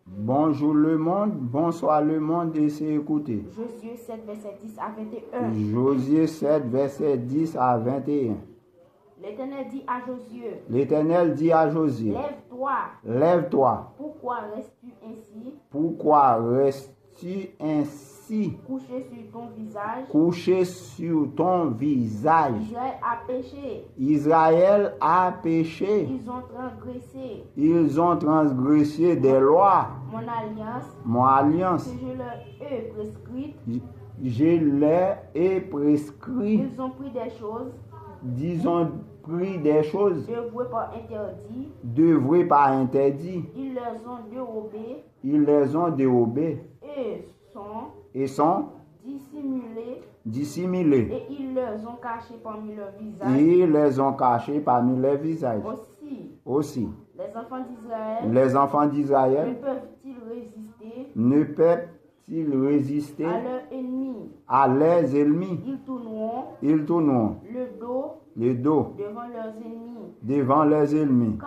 Bonjour le monde, bonsoir le monde et c'est écouté. Josué 7, verset 10 à 21. Josué 7, verset 10 à 21. L'Éternel dit à Josué, L'Éternel dit à Josué, lève-toi. lève-toi. Pourquoi restes-tu ainsi, Pourquoi restes-tu ainsi couché sur ton visage? couché sur ton visage? Israël a péché. Israël a péché. Ils ont transgressé Des lois. mon alliance Mon alliance, que je leur ai prescrite. je leur ai prescrit. Ils ont pris des choses Disons pris des choses dévouées par interdit. devrées par interdit. Ils leur ont dérobé Ils les ont dérobées et sont et sont dissimulés. dissimulés. Et ils les ont cachés parmi leur visage. Et ils les ont cachés parmi les visages. Aussi, Aussi, les enfants les enfants d'Israël d'Israël ne peuvent-ils ne résister peuvent-ils résister à leurs ennemis? à leurs ennemis. Ils tourneront Ils tourneront le dos le dos devant leurs ennemis.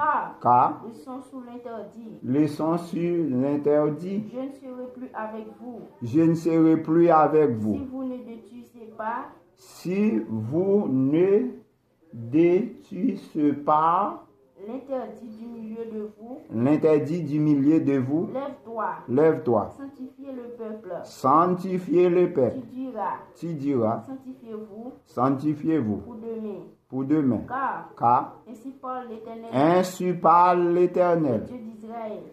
car Ils sont sous l'interdit. ils sont sur l'interdit. Je ne serai plus avec vous. Je ne serai plus avec Si vous. vous ne détruisez pas Si vous ne détruisez pas l'interdit du milieu de vous, l'interdit du milieu de vous, lève-toi, lève-toi, sanctifiez le peuple. sanctifiez le peuple. Tu Tu diras, diras, sanctifiez-vous sanctifiez-vous pour demain. pour demain. Car Car ainsi parle l'Éternel, ainsi parle l'Éternel,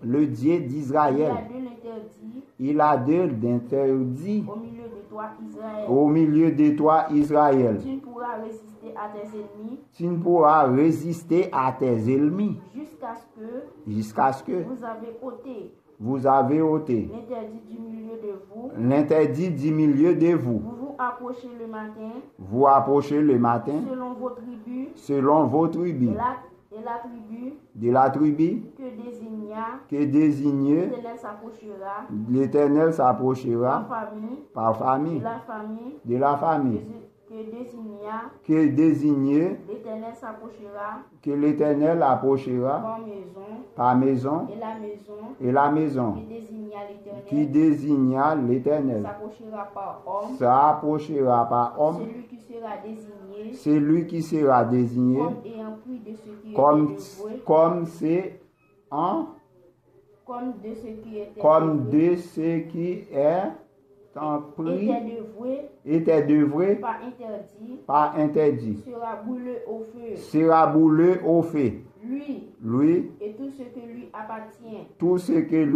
le Dieu le d'Israël. Dieu d'Israël. Il a de l'interdit Il a de l'interdit au milieu de toi, Israël. au milieu de toi, Israël. Tu ne pourras résister à tes ennemis Tu ne pourras résister à tes ennemis jusqu'à ce que jusqu'à ce que vous avez vous avez ôté ôté l'interdit du milieu de vous. l'interdit du milieu de vous. Vous vous approchez le matin Vous approchez le matin selon vos tribus selon vos tribus. et la tribu De la tribu que désigna désignée, l'Éternel s'approchera par par famille, famille de la famille, que désigna que l'Éternel approchera par maison par maison et la maison qui désigna l'Éternel s'approchera par homme. celui qui sera désigné Celui qui sera désigné comme ayant pris de ce qui comme était dévoué, comme c'est un comme de ce qui était comme dévoué, de ce qui est en prix était dévoué par interdit sera brûlé au feu. au feu. Lui Lui et tout ce que lui appartient. tout ce que lui